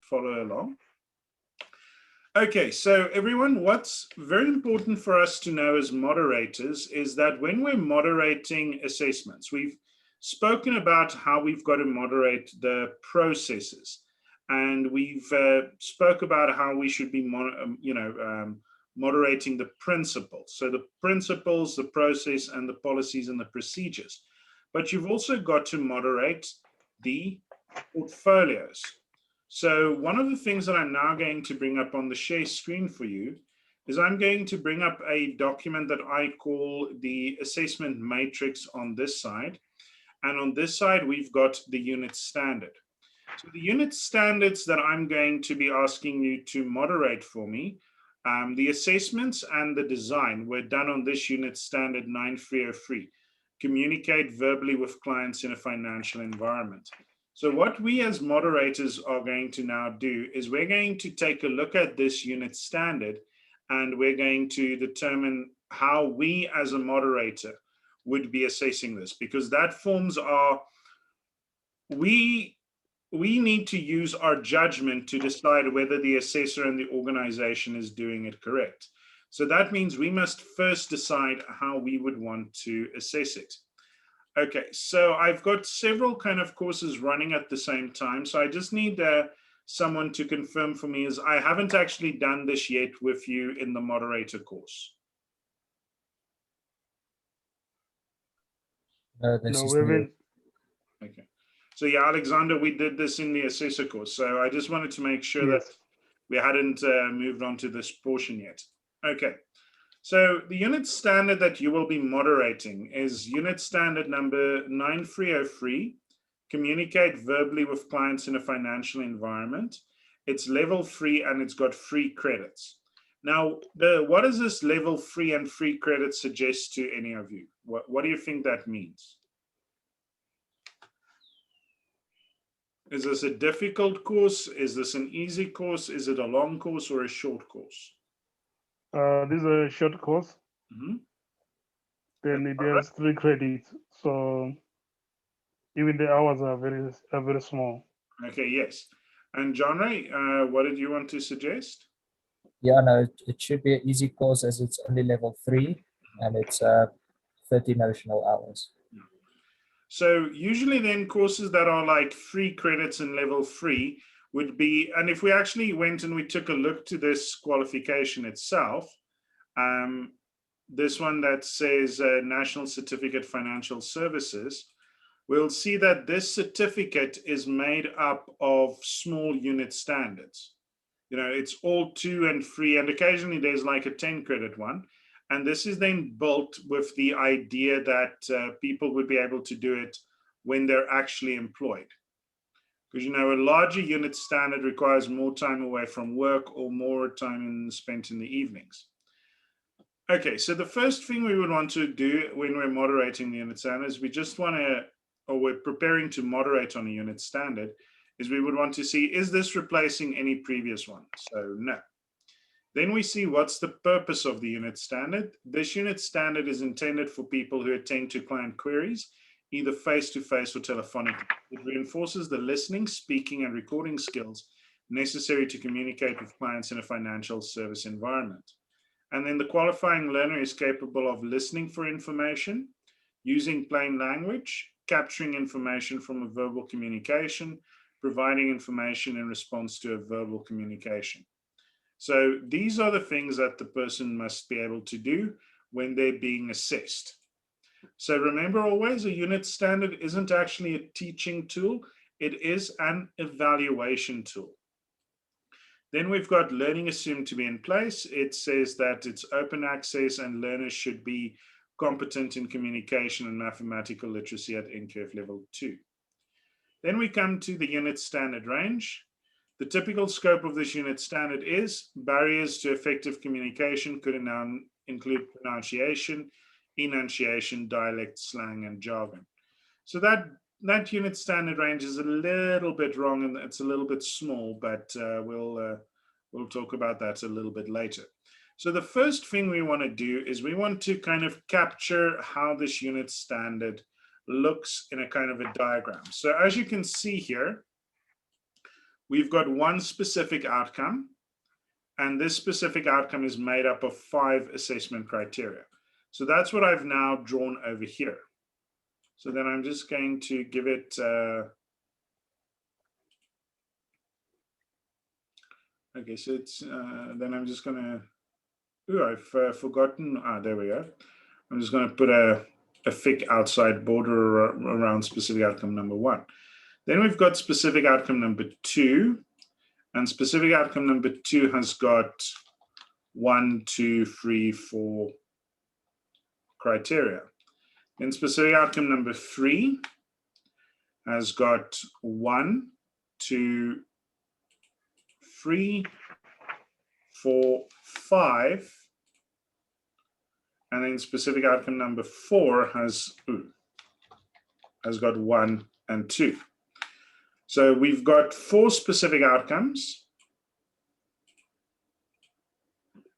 follow along. Okay, so everyone, what's very important for us to know as moderators is that when we're moderating assessments, we've spoken about how we've got to moderate the processes, and we've spoke about how we should be, moderating the principles. So the principles, the process, and the policies and the procedures. But you've also got to moderate the portfolios. So one of the things that I'm now going to bring up on the share screen for you is I'm going to bring up a document that I call the assessment matrix on this side. And on this side, we've got the unit standard. So the unit standards that I'm going to be asking you to moderate for me, the assessments and the design were done on this unit standard 9303, communicate verbally with clients in a financial environment. So what we as moderators are going to now do is we're going to take a look at this unit standard, and we're going to determine how we as a moderator would be assessing this, because that forms our, we need to use our judgment to decide whether the assessor and the organization is doing it correct. So that means we must first decide how we would want to assess it. Okay, so I've got several kind of courses running at the same time. So I just need someone to confirm for me, is I haven't actually done this yet with you in the moderator course. No, this No, is we new. haven't. Okay. So yeah, Alexander, we did this in the assessor course. So I just wanted to make sure that we hadn't moved on to this portion yet. Okay. So the unit standard that you will be moderating is unit standard number 9303, communicate verbally with clients in a financial environment. It's level 3 and it's got free credits. Now, what does this level 3 and free credits suggest to any of you? What do you think that means? Is this a difficult course? Is this an easy course? Is it a long course or a short course? This is a short course. Mm-hmm. Then it has 3 credits, so even the hours are very small. Okay, yes. And John Ray, what did you want to suggest? Yeah, no, it should be an easy course as it's only level 3 and it's 30 notional hours. So usually then courses that are like 3 credits in level 3 would be, and if we actually went and we took a look to this qualification itself, this one that says National Certificate Financial Services, we'll see that this certificate is made up of small unit standards. You know, it's all 2 and 3, and occasionally there's like a 10 credit one. And this is then built with the idea that people would be able to do it when they're actually employed. Because, you know, a larger unit standard requires more time away from work or more time spent in the evenings. Okay, so the first thing we would want to do when we're moderating the unit standard is we just want to, or we're preparing to moderate on a unit standard, is we would want to see, is this replacing any previous one? So no. Then we see what's the purpose of the unit standard. This unit standard is intended for people who attend to client queries, either face-to-face or telephonically. It reinforces the listening, speaking, and recording skills necessary to communicate with clients in a financial service environment. And then the qualifying learner is capable of listening for information, using plain language, capturing information from a verbal communication, providing information in response to a verbal communication. So these are the things that the person must be able to do when they're being assessed. So remember always, a unit standard isn't actually a teaching tool, it is an evaluation tool. Then we've got learning assumed to be in place. It says that it's open access and learners should be competent in communication and mathematical literacy at NQF level 2. Then we come to the unit standard range. The typical scope of this unit standard is barriers to effective communication could include pronunciation, enunciation, dialect, slang, and jargon. So that unit standard range is a little bit wrong and it's a little bit small, but we'll talk about that a little bit later. So the first thing we want to do is we want to kind of capture how this unit standard looks in a kind of a diagram. So as you can see here, we've got one specific outcome, and this specific outcome is made up of 5 assessment criteria. So that's what I've now drawn over here. So then I'm just going to give it, okay, so it's, then I'm just gonna, I've forgotten, there we go. I'm just gonna put a thick outside border around specific outcome number 1. Then we've got specific outcome number 2, and specific outcome number 2 has got 1, 2, 3, 4 criteria. Then specific outcome number 3 has got 1, 2, 3, 4, 5. And then specific outcome number 4 has got 1 and 2. So we've got 4 specific outcomes.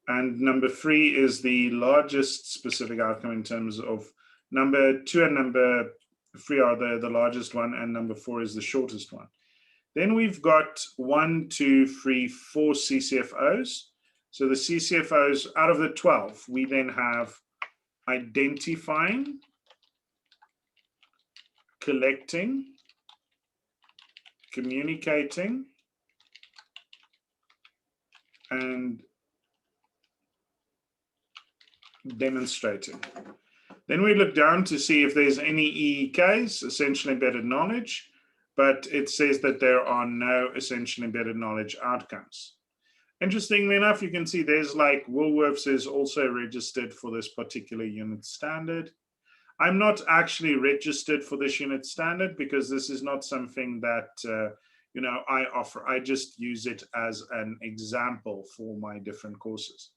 And number 3 is the largest specific outcome in terms of number 2 and number 3 are the largest one, and number 4 is the shortest one. Then we've got 1, 2, 3, 4 CCFOs. So the CCFOs, out of the 12, we then have identifying, collecting, communicating, and demonstrating. Then we look down to see if there's any EEKs, essential embedded knowledge, but it says that there are no essential embedded knowledge outcomes. Interestingly enough, you can see there's like Woolworths is also registered for this particular unit standard. I'm not actually registered for this unit standard because this is not something that I offer. I just use it as an example for my different courses.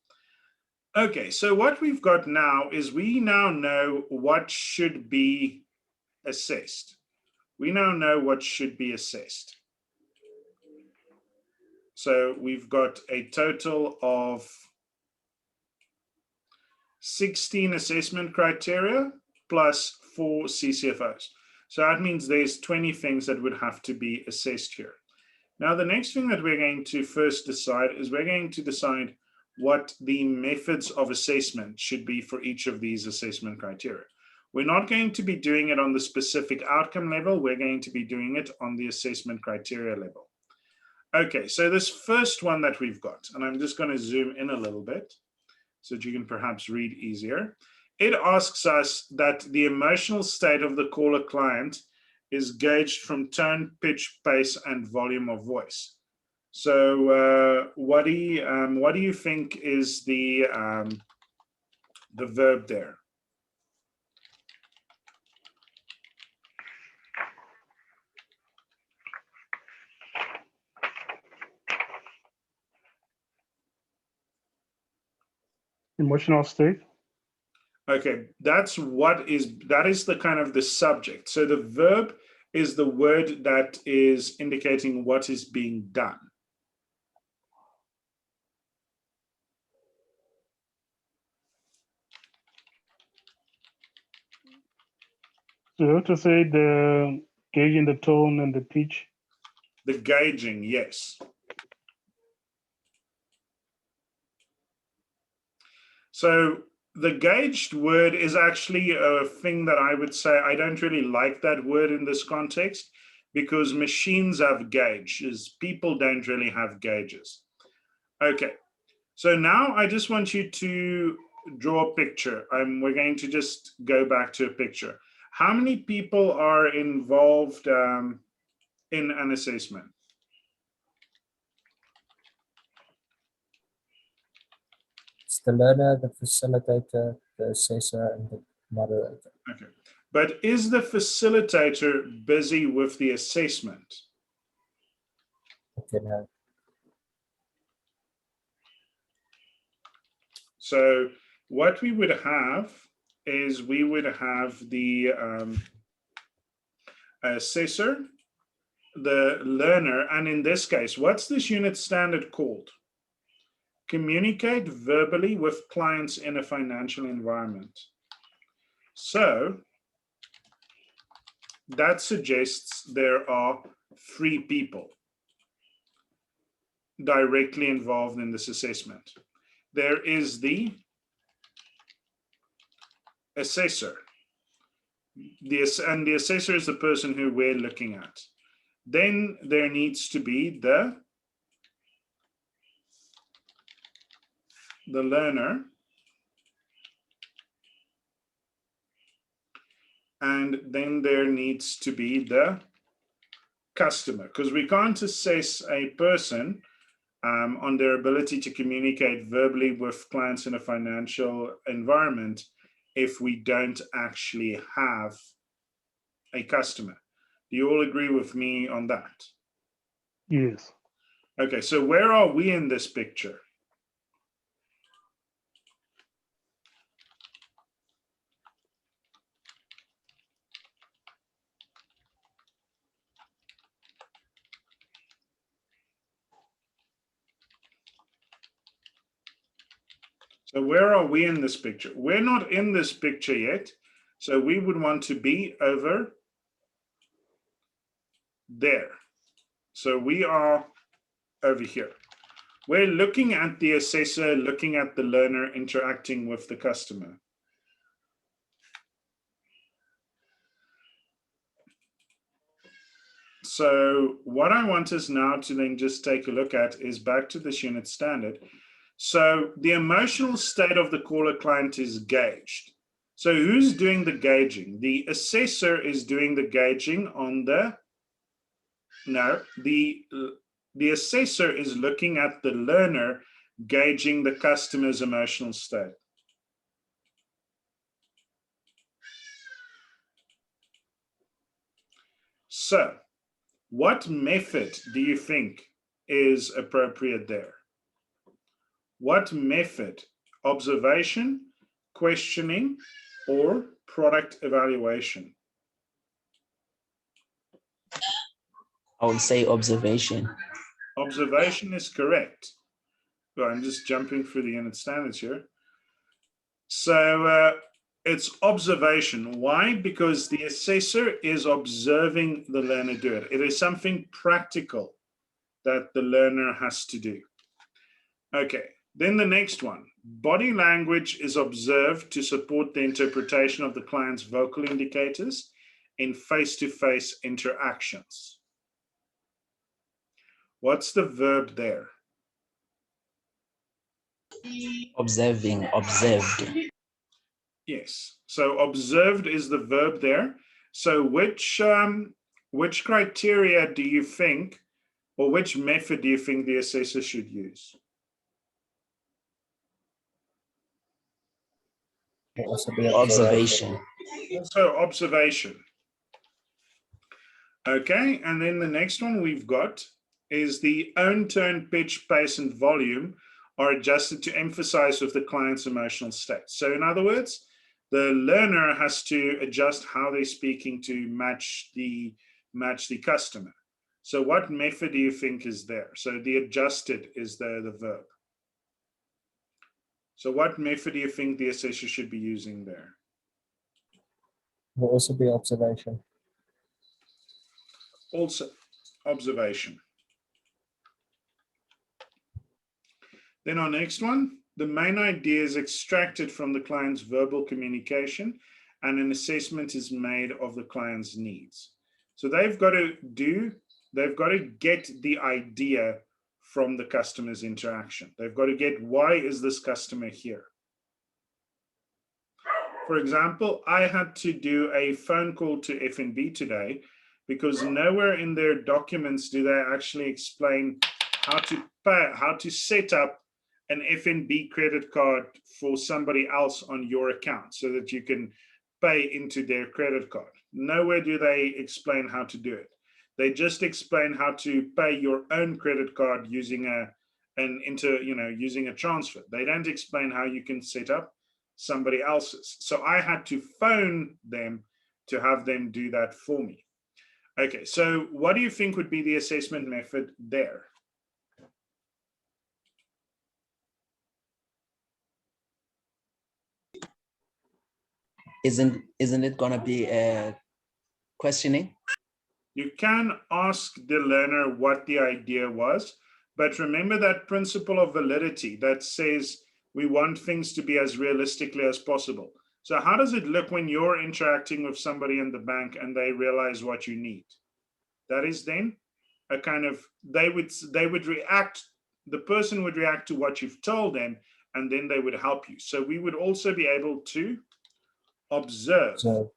Okay, so what we've got now is we now know what should be assessed. We now know what should be assessed. So we've got a total of 16 assessment criteria plus 4 CCFOs. So that means there's 20 things that would have to be assessed here. Now, the next thing that we're going to first decide is we're going to decide what the methods of assessment should be for each of these assessment criteria. We're not going to be doing it on the specific outcome level. We're going to be doing it on the assessment criteria level. Okay, so this first one that we've got, and I'm just going to zoom in a little bit so that you can perhaps read easier. It asks us that the emotional state of the caller client is gauged from tone, pitch, pace, and volume of voice. So what do you think is the verb there? Emotional state. Okay, that is the kind of the subject. So the verb is the word that is indicating what is being done. So you have to say the gauging the tone and the pitch. The gauging, yes. So the gauged word is actually a thing that I would say I don't really like that word in this context because machines have gauges. People don't really have gauges. Okay, so now I just want you to draw a picture. We're going to just go back to a picture. How many people are involved in an assessment? It's the learner, the facilitator, the assessor, and the moderator. Okay, but is the facilitator busy with the assessment? Okay, now. So what we would have is we would have the assessor, the learner, and in this case, what's this unit standard called? Communicate verbally with clients in a financial environment. So that suggests there are 3 people. directly involved in this assessment. There is the assessor. And the assessor is the person who we're looking at. Then there needs to be the learner, and then there needs to be the customer, because we can't assess a person on their ability to communicate verbally with clients in a financial environment if we don't actually have a customer. Do you all agree with me on that? Yes. Okay, so where are we in this picture? So where are we in this picture? We're not in this picture yet. So we would want to be over there. So we are over here. We're looking at the assessor, looking at the learner, interacting with the customer. So what I want us now to then just take a look at is back to this unit standard. So the emotional state of the caller client is gauged. So who's doing the gauging? The assessor is doing the gauging on the, no, the assessor is looking at the learner gauging the customer's emotional state. So what method do you think is appropriate there? What method? Observation, questioning, or product evaluation? I would say observation. Observation is correct. Well, I'm just jumping through the unit standards here. So it's observation. Why? Because the assessor is observing the learner do it. It is something practical that the learner has to do. Okay, then the next one. Body language is observed to support the interpretation of the client's vocal indicators in face-to-face interactions. What's the verb there? Observing, observed. Yes, so observed is the verb there. So which criteria do you think, or which method do you think the assessor should use? Also be Observation. So observation. Okay, and then the next one we've got is the own tone, pitch, pace, and volume are adjusted to emphasize with the client's emotional state. So in other words, the learner has to adjust how they're speaking to match the customer. So what method do you think is there? So the adjusted is the verb. So what method do you think the assessor should be using there? Will also be observation. Also observation. Then our next one, the main idea is extracted from the client's verbal communication and an assessment is made of the client's needs. So they've got to get the idea from the customer's interaction. They've got to get, why is this customer here? For example, I had to do a phone call to FNB today because nowhere in their documents do they actually explain how to pay, how to set up an FNB credit card for somebody else on your account so that you can pay into their credit card. Nowhere do they explain how to do it. They just explain how to pay your own credit card using using a transfer. They don't explain how you can set up somebody else's. So I had to phone them to have them do that for me. Okay, so what do you think would be the assessment method there? Isn't it gonna be questioning? You can ask the learner what the idea was, But remember that principle of validity that says we want things to be as realistically as possible. So how does it look when you're interacting with somebody in the bank and they realize what you need? That is then a kind of, they would react, the person would react to what you've told them, and then they would help you. So we would also be able to observe. So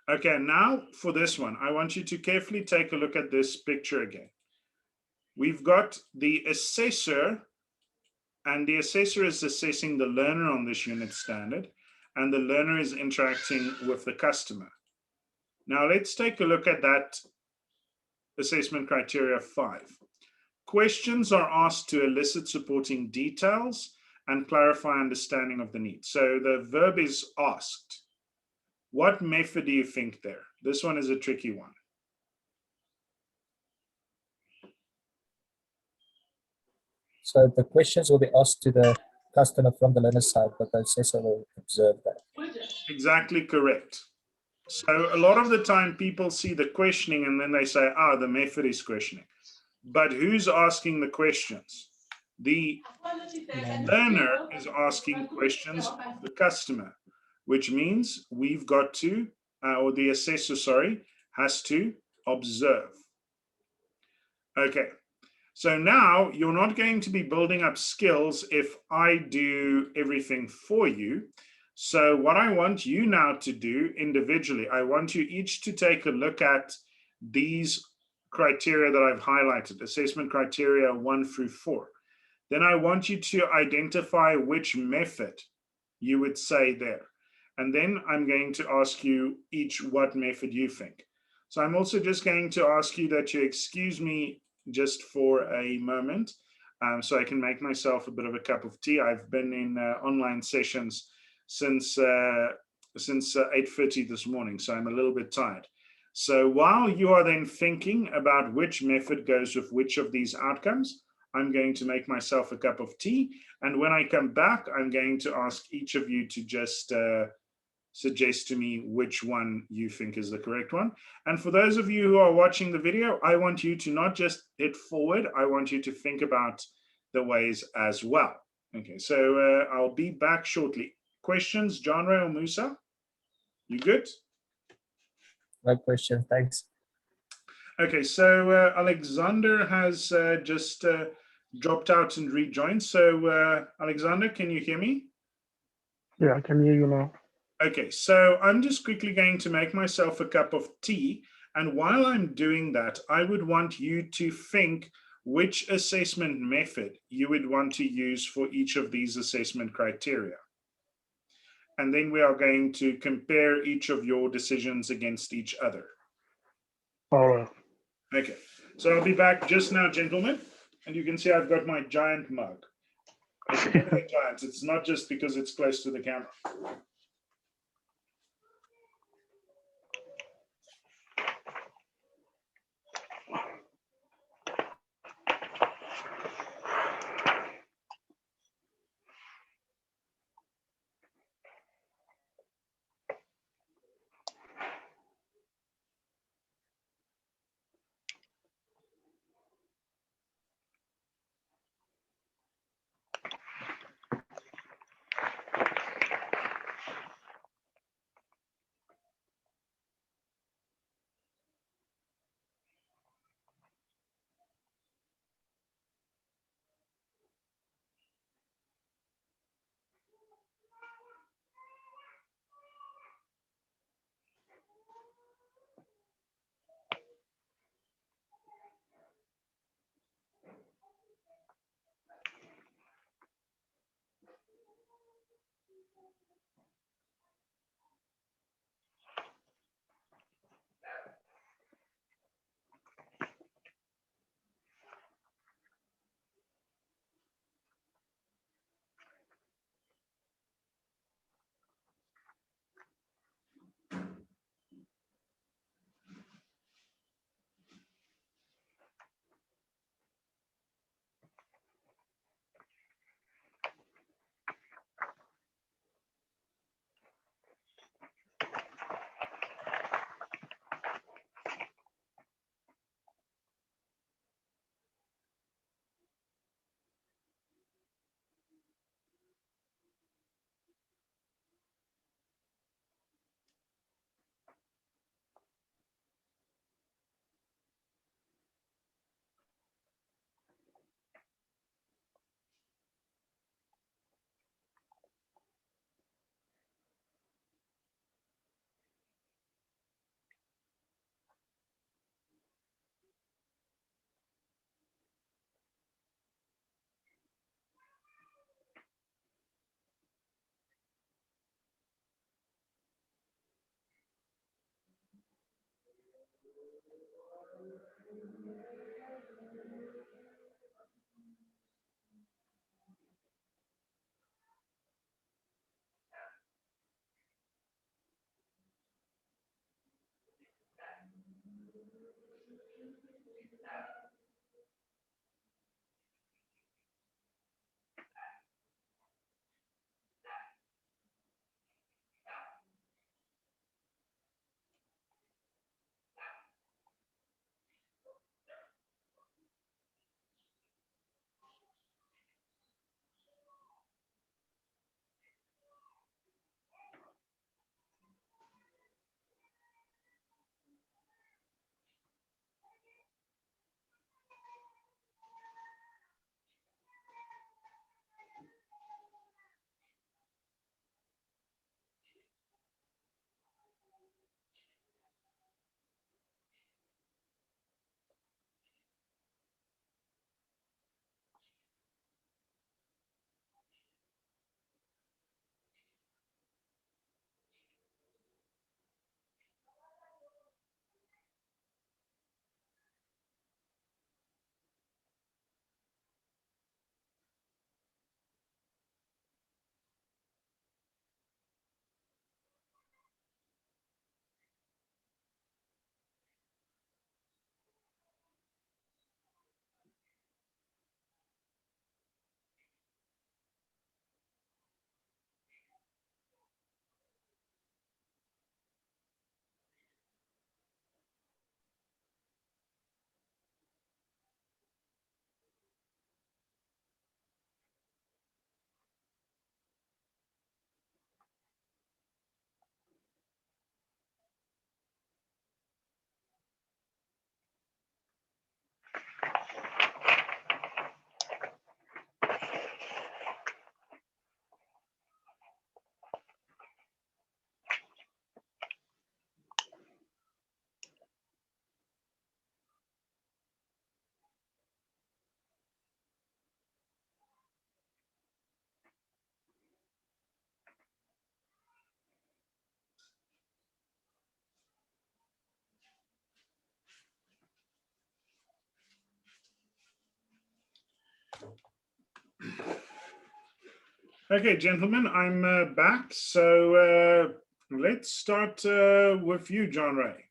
Okay, now for this one, I want you to carefully take a look at this picture again. We've got the assessor, and the assessor is assessing the learner on this unit standard, and the learner is interacting with the customer. Now let's take a look at that assessment criteria 5. Questions are asked to elicit supporting details and clarify understanding of the need. So the verb is asked. What method do you think there? This one is a tricky one. So the questions will be asked to the customer from the learner side, but the assessor will observe that. Exactly correct. So a lot of the time people see the questioning and then they say, the method is questioning. But who's asking the questions? The learner is asking questions of the customer, which means we've got to, or the assessor, sorry, has to observe. Okay. So now you're not going to be building up skills if I do everything for you. So what I want you now to do individually, I want you each to take a look at these criteria that I've highlighted, assessment criteria 1 through 4. Then I want you to identify which method you would say there. And then I'm going to ask you each what method you think. So I'm also just going to ask you that you excuse me just for a moment, so I can make myself a bit of a cup of tea. I've been in online sessions since 8:30 this morning, so I'm a little bit tired. So while you are then thinking about which method goes with which of these outcomes, I'm going to make myself a cup of tea. And when I come back, I'm going to ask each of you to just suggest to me which one you think is the correct one. And for those of you who are watching the video, I want you to not just hit forward, I want you to think about the ways as well. Okay, so I'll be back shortly. Questions, John Ray or Musa? You good? No question, thanks. Okay, so Alexander has just dropped out and rejoined. So Alexander, can you hear me? Yeah, I can hear you now. Okay, so I'm just quickly going to make myself a cup of tea. And while I'm doing that, I would want you to think which assessment method you would want to use for each of these assessment criteria. And then we are going to compare each of your decisions against each other. All right. Okay, so I'll be back just now, gentlemen. And you can see I've got my giant mug. It's really giant. It's not just because it's close to the camera. Okay, gentlemen, I'm back. So let's start with you, John Ray.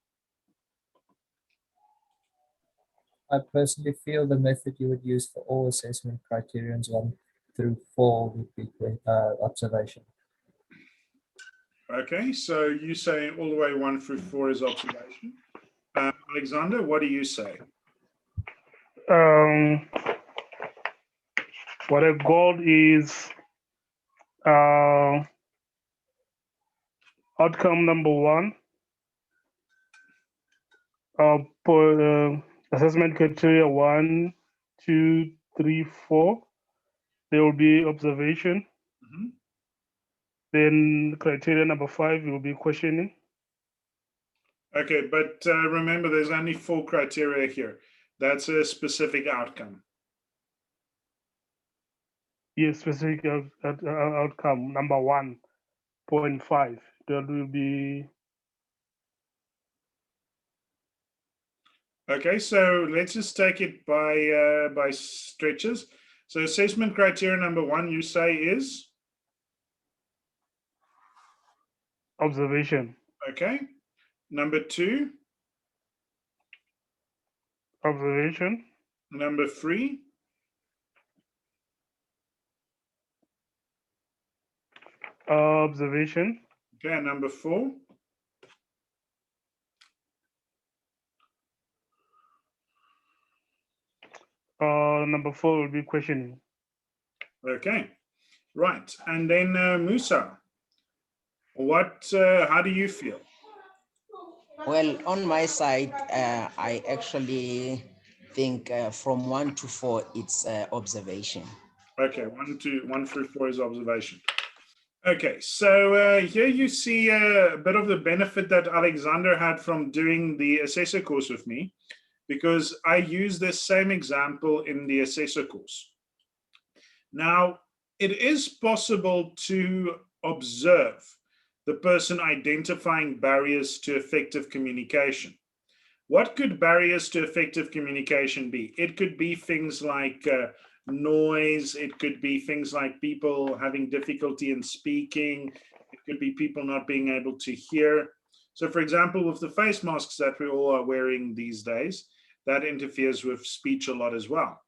I personally feel the method you would use for all assessment criterions 1 through 4 would be observation. Okay, so you say all the way 1 through 4 is observation. Alexander, what do you say? What a goal is outcome number 1 for assessment criteria 1, 2, 3, 4. There will be observation. Mm-hmm. Then criteria number 5 will be questioning. Okay, but remember, there's only 4 criteria here. That's a specific outcome. Yes, specific outcome number 1.5. That will be. Okay, so let's just take it by stretches. So assessment criteria number 1, you say is? Observation. Okay. Number 2? Observation. Number 3? Observation. Okay, and number 4? Number 4 will be questioning. Okay, right. And then Musa, how do you feel? Well, on my side, I actually think from 1 to 4, it's observation. Okay, 1 through 4 is observation. Okay, so here you see a bit of the benefit that Alexander had from doing the assessor course with me, because I use this same example in the assessor course. Now, it is possible to observe the person identifying barriers to effective communication. What could barriers to effective communication be? It could be things like noise. It could be things like people having difficulty in speaking. It could be people not being able to hear. So for example, with the face masks that we all are wearing these days, that interferes with speech a lot as well.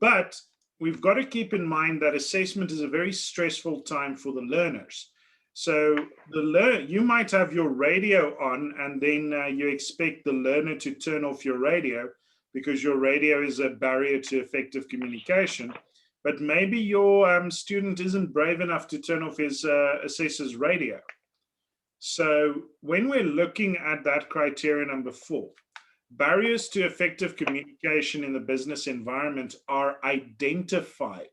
But we've got to keep in mind that assessment is a very stressful time for the learners. So you might have your radio on, and then you expect the learner to turn off your radio because your radio is a barrier to effective communication. But maybe your student isn't brave enough to turn off his assessor's radio. So when we're looking at that criteria number 4, barriers to effective communication in the business environment are identified.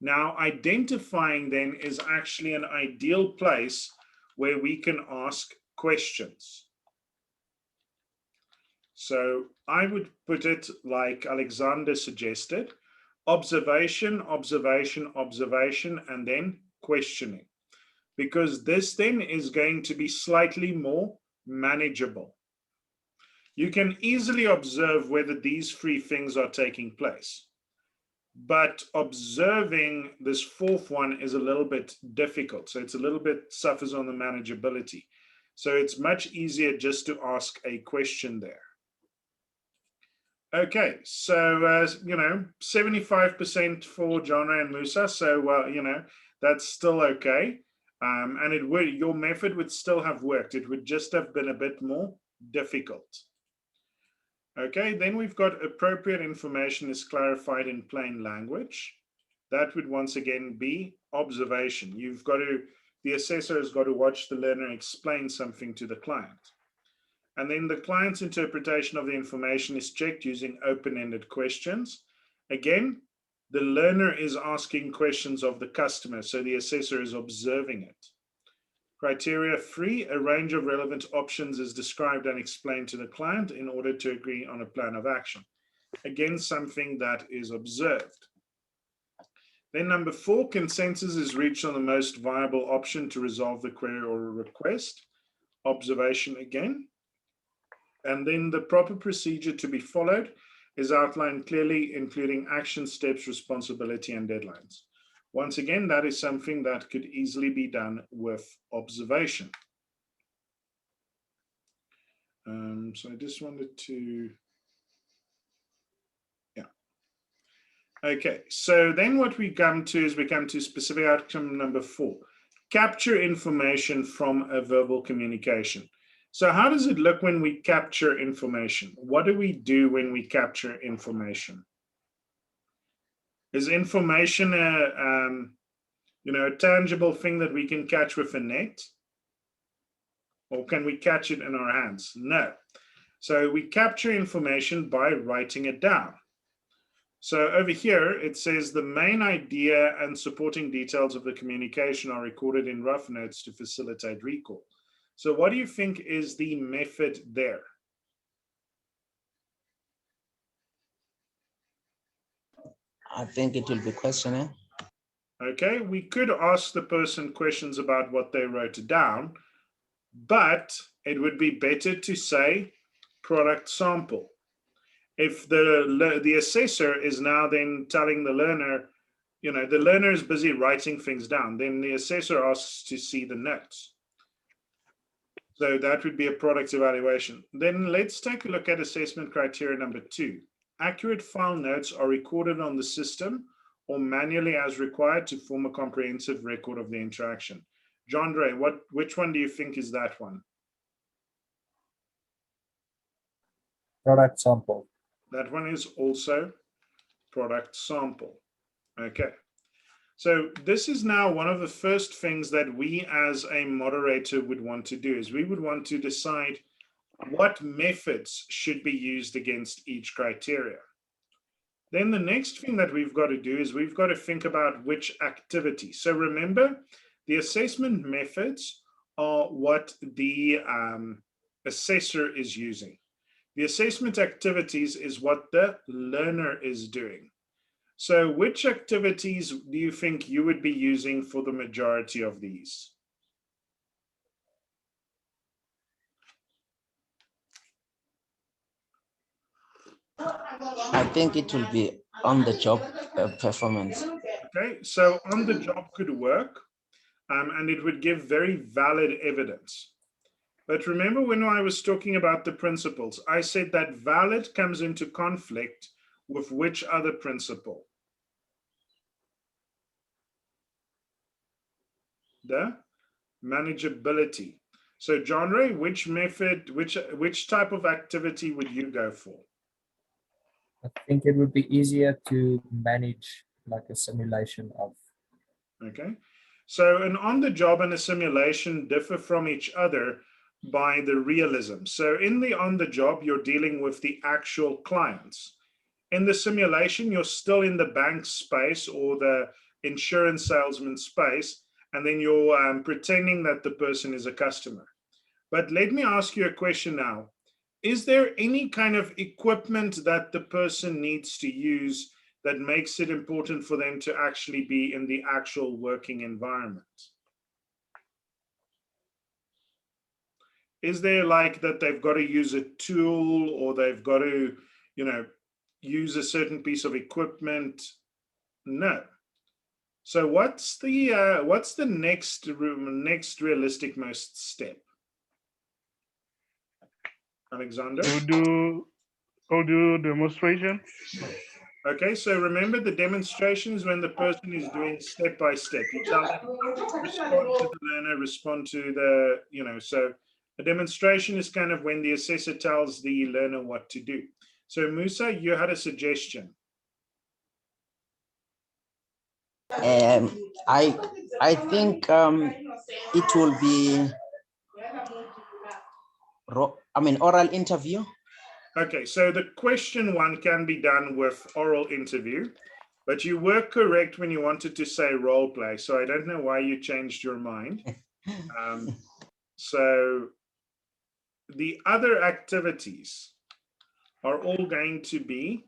Now, identifying then is actually an ideal place where we can ask questions. So I would put it like Alexander suggested: observation, observation, observation, and then questioning. Because this then is going to be slightly more manageable. You can easily observe whether these 3 things are taking place. But observing this 4th one is a little bit difficult. So it's a little bit suffers on the manageability. So it's much easier just to ask a question there. Okay, so, 75% for John and Musa. So, that's still okay. And your method would still have worked. It would just have been a bit more difficult. Okay, then we've got appropriate information is clarified in plain language. That would once again be observation. The assessor has got to watch the learner explain something to the client. And then the client's interpretation of the information is checked using open-ended questions. Again, the learner is asking questions of the customer, so the assessor is observing it. Criteria 3, a range of relevant options is described and explained to the client in order to agree on a plan of action. Again, something that is observed. Then number 4, consensus is reached on the most viable option to resolve the query or request. Observation again. And then the proper procedure to be followed is outlined clearly, including action steps, responsibility, and deadlines. Once again, that is something that could easily be done with observation. So I just wanted to, Okay, so then what we come to specific outcome number 4, capture information from a verbal communication. So how does it look when we capture information? What do we do when we capture information? Is information a tangible thing that we can catch with a net? Or can we catch it in our hands? No. So we capture information by writing it down. So over here, it says the main idea and supporting details of the communication are recorded in rough notes to facilitate recall. So what do you think is the method there? I think it will be questioning. Okay, we could ask the person questions about what they wrote down, but it would be better to say product sample. If the assessor is now then telling the learner, the learner is busy writing things down, then the assessor asks to see the notes. So that would be a product evaluation. Then let's take a look at assessment criteria number 2. Accurate file notes are recorded on the system or manually as required to form a comprehensive record of the interaction. John Ray, which one do you think is that one? Product sample. That one is also product sample. Okay. So this is now one of the first things that we as a moderator would want to do, is we would want to decide what methods should be used against each criteria. Then the next thing that we've got to do is we've got to think about which activity. So remember, the assessment methods are what the assessor is using. The assessment activities is what the learner is doing. So which activities do you think you would be using for the majority of these? I think it will be on the job performance. Okay, so on the job could work, and it would give very valid evidence. But remember when I was talking about the principles, I said that valid comes into conflict with which other principle? The manageability. So John Ray, which method, which type of activity would you go for? I think it would be easier to manage like a simulation of. Okay, so an on the job and a simulation differ from each other by the realism. So in the on the job, you're dealing with the actual clients. In the simulation, you're still in the bank space or the insurance salesman space, and then you're pretending that the person is a customer. But let me ask you a question now. Is there any kind of equipment that the person needs to use that makes it important for them to actually be in the actual working environment? Is there like that they've got to use a tool or they've got to, use a certain piece of equipment? No. So what's the next realistic most step? Alexander? Audio demonstration. Okay, so remember the demonstration is when the person is doing step by step. You tell them, respond to the learner, respond to the, so a demonstration is kind of when the assessor tells the learner what to do. So Musa, you had a suggestion. I think it will be oral interview. Okay, so the question one can be done with oral interview, but you were correct when you wanted to say role play. So I don't know why you changed your mind. So the other activities are all going to be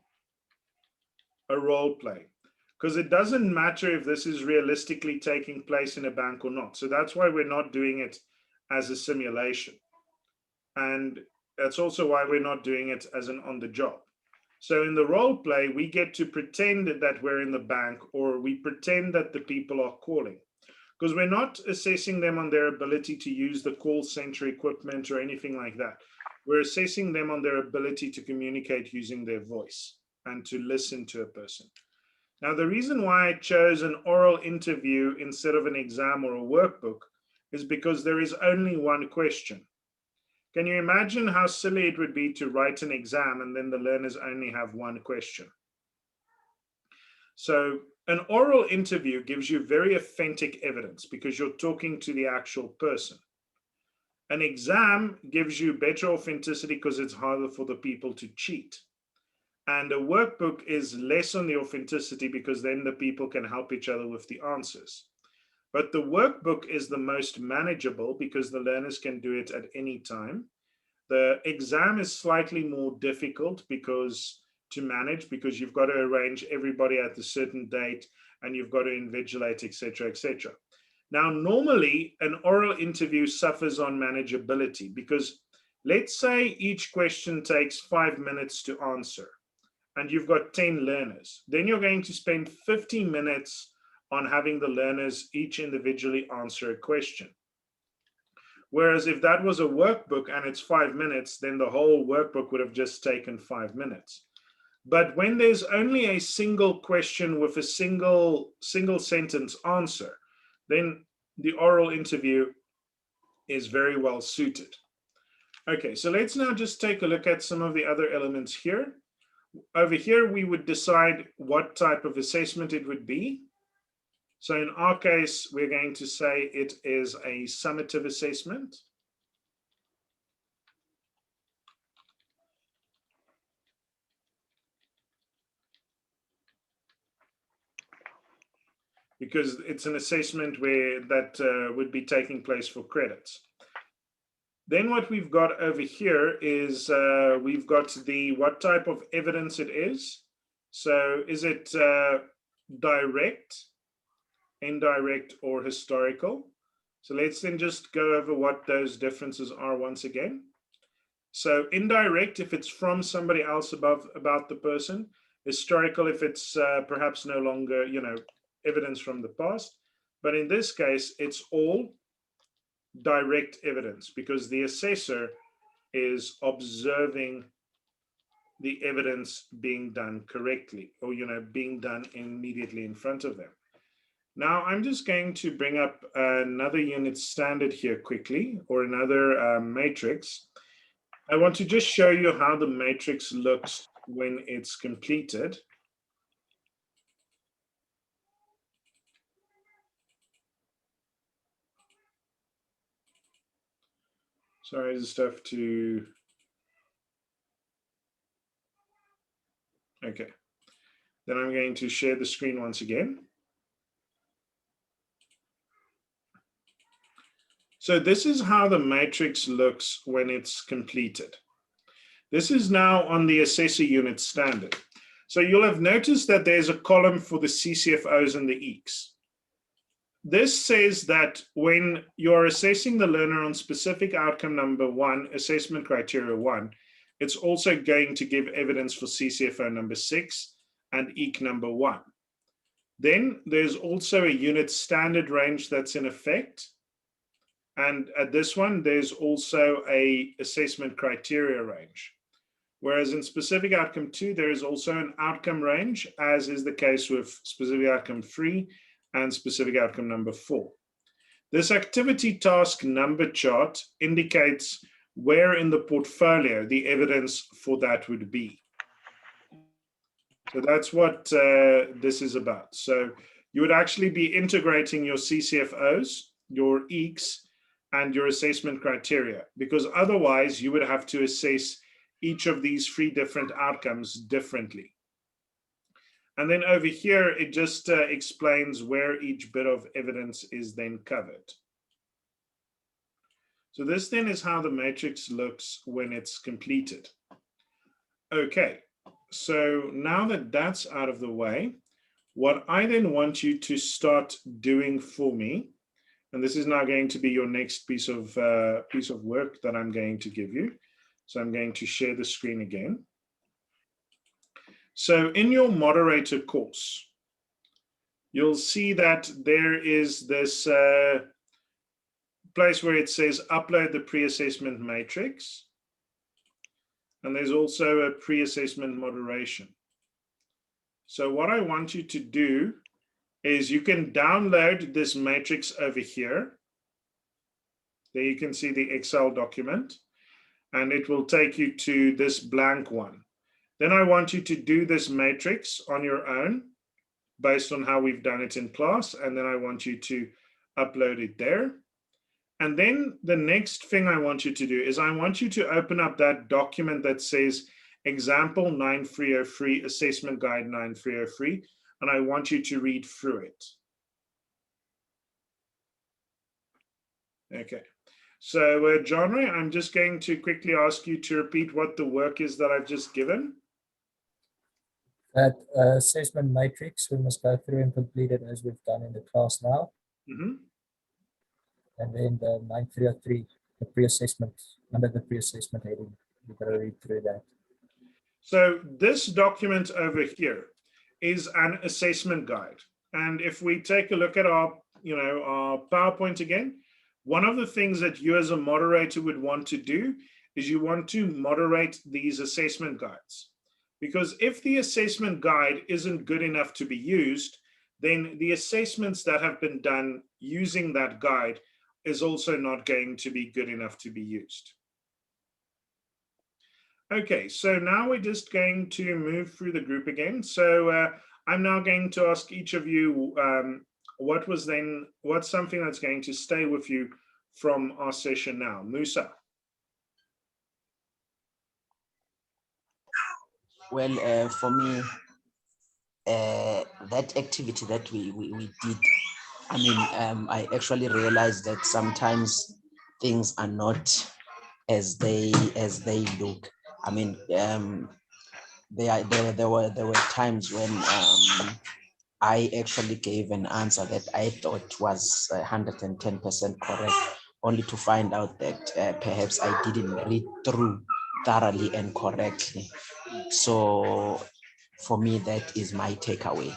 a role play, because it doesn't matter if this is realistically taking place in a bank or not. So that's why we're not doing it as a simulation. And that's also why we're not doing it as an on the job. So in the role play, we get to pretend that we're in the bank, or we pretend that the people are calling, because we're not assessing them on their ability to use the call center equipment or anything like that. We're assessing them on their ability to communicate using their voice and to listen to a person. Now, the reason why I chose an oral interview instead of an exam or a workbook is because there is only one question. Can you imagine how silly it would be to write an exam and then the learners only have one question? So an oral interview gives you very authentic evidence because you're talking to the actual person. An exam gives you better authenticity because it's harder for the people to cheat. And a workbook is less on the authenticity because then the people can help each other with the answers. But the workbook is the most manageable because the learners can do it at any time. The exam is slightly more difficult to manage because you've got to arrange everybody at a certain date and you've got to invigilate, etc., etc. Now, normally an oral interview suffers on manageability because let's say each question takes 5 minutes to answer and you've got 10 learners. Then you're going to spend 50 minutes on having the learners each individually answer a question. Whereas if that was a workbook and it's 5 minutes, then the whole workbook would have just taken 5 minutes. But when there's only a single question with a single sentence answer, then the oral interview is very well suited. Okay, so let's now just take a look at some of the other elements here. Over here, we would decide what type of assessment it would be. So in our case, we're going to say it is a summative assessment. Because it's an assessment that would be taking place for credits. Then what we've got over here is we've got what type of evidence it is. So is it direct, indirect, or historical? So let's then just go over what those differences are once again. So indirect, if it's from somebody else about the person. Historical, if it's perhaps no longer, evidence from the past. But in this case, it's all direct evidence because the assessor is observing the evidence being done correctly, or being done immediately in front of them. Now I'm just going to bring up another unit standard here quickly, or another matrix. I want to just show you how the matrix looks when it's completed. Sorry, I just have to. Okay. Then I'm going to share the screen once again. So this is how the matrix looks when it's completed. This is now on the assessor unit standard. So you'll have noticed that there's a column for the CCFOs and the EECs. This says that when you're assessing the learner on specific outcome number 1, assessment criteria 1, it's also going to give evidence for CCFO number 6 and EEC number 1. Then there's also a unit standard range that's in effect. And at this one, there's also a assessment criteria range. Whereas in specific outcome 2, there is also an outcome range, as is the case with specific outcome 3 and specific outcome number 4. This activity task number chart indicates where in the portfolio the evidence for that would be. So that's what this is about. So you would actually be integrating your CCFOs, your EECs, and your assessment criteria, because otherwise you would have to assess each of these 3 different outcomes differently. And then over here, it just explains where each bit of evidence is then covered. So this then is how the matrix looks when it's completed. Okay, so now that that's out of the way, what I then want you to start doing for me, and this is now going to be your next piece of work that I'm going to give you. So I'm going to share the screen again. So in your moderator course, you'll see that there is this place where it says upload the pre-assessment matrix. And there's also a pre-assessment moderation. So what I want you to do is you can download this matrix over here. There you can see the Excel document, and it will take you to this blank one. Then I want you to do this matrix on your own based on how we've done it in class, and then I want you to upload it there. And then the next thing I want you to do is I want you to open up that document that says example 9303, assessment guide 9303, and I want you to read through it. Okay. So, John Ray, I'm just going to quickly ask you to repeat what the work is that I've just given. That assessment matrix, we must go through and complete it as we've done in the class now. Mm-hmm. And then the 9303, the pre-assessment, under the pre-assessment heading, we've got to read through that. So this document over here is an assessment guide. And if we take a look at our PowerPoint again, one of the things that you as a moderator would want to do is you want to moderate these assessment guides. Because if the assessment guide isn't good enough to be used, then the assessments that have been done using that guide is also not going to be good enough to be used. Okay, so now we're just going to move through the group again. So I'm now going to ask each of you what's something that's going to stay with you from our session now. Musa. Well, for me, that activity that we did, I mean, I actually realized that sometimes things are not as they look. I mean, there were times when I actually gave an answer that I thought was 110% correct, only to find out that perhaps I didn't read through thoroughly and correctly. So for me, that is my takeaway.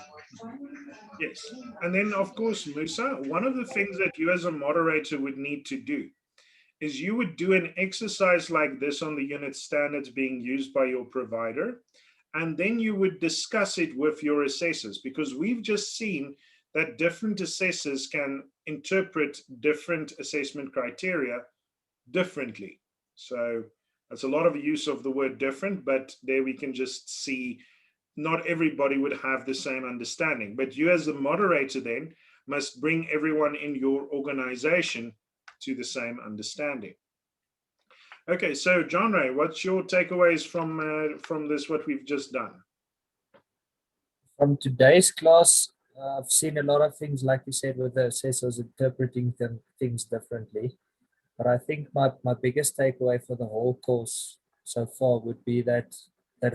Yes. And then, of course, Musa, one of the things that you as a moderator would need to do is you would do an exercise like this on the unit standards being used by your provider, and then you would discuss it with your assessors, because we've just seen that different assessors can interpret different assessment criteria differently. So that's a lot of use of the word different, but there we can just see not everybody would have the same understanding. But you as the moderator then must bring everyone in your organization to the same understanding. Okay, so John Ray, what's your takeaways from this, what we've just done? From today's class, I've seen a lot of things, like you said, with the assessors interpreting things differently. But I think my biggest takeaway for the whole course so far would be that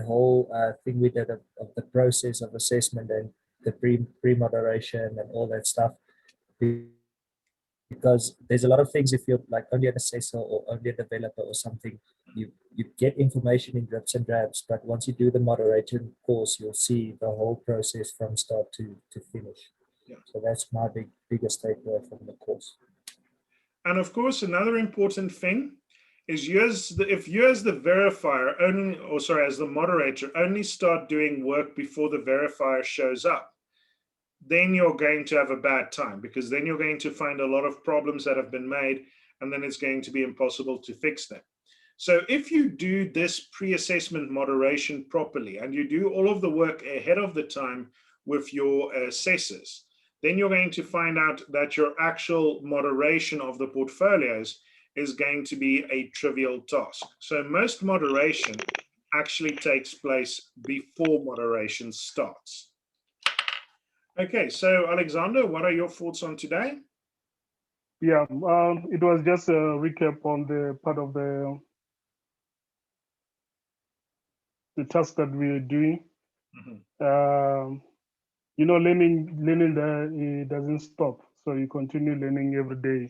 whole thing we did of the process of assessment and the pre-moderation and all that stuff. Because there's a lot of things, if you're like only an assessor or only a developer or something, you get information in drips and drabs, but once you do the moderation course, you'll see the whole process from start to finish. Yeah. So that's my biggest takeaway from the course. And of course, another important thing is if you as the verifier only, or sorry, as the moderator only start doing work before the verifier shows up, then you're going to have a bad time, because then you're going to find a lot of problems that have been made, and then it's going to be impossible to fix them. So if you do this pre-assessment moderation properly and you do all of the work ahead of the time with your assessors, then you're going to find out that your actual moderation of the portfolios is going to be a trivial task. So most moderation actually takes place before moderation starts. Okay, so Alexander, what are your thoughts on today? Yeah, it was just a recap on the part of the task that we are doing. You know, learning that it doesn't stop, so you continue learning every day.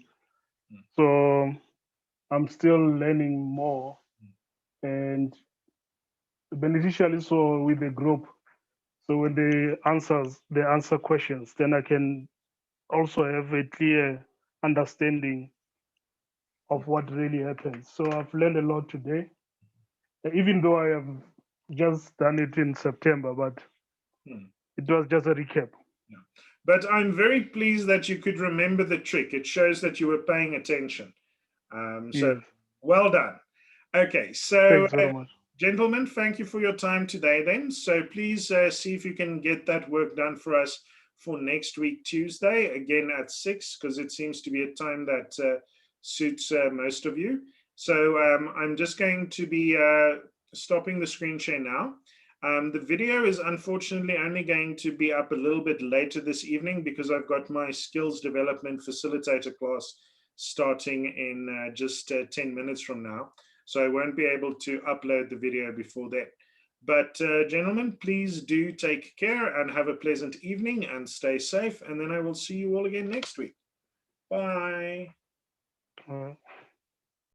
So I'm still learning more, and beneficially so with the group. So when they answer questions, then I can also have a clear understanding of what really happened. So I've learned a lot today, even though I have just done it in September, but it was just a recap. Yeah. But I'm very pleased that you could remember the trick. It shows that you were paying attention. So Yes. well done. Okay, so Thanks very much. gentlemen, thank you for your time today then. So please see if you can get that work done for us for next week, Tuesday, again at 6, because it seems to be a time that suits most of you. So I'm just going to be stopping the screen share now. The video is unfortunately only going to be up a little bit later this evening, because I've got my skills development facilitator class starting in just 10 minutes from now. So I won't be able to upload the video before then. But gentlemen, please do take care and have a pleasant evening and stay safe. And then I will see you all again next week. Bye.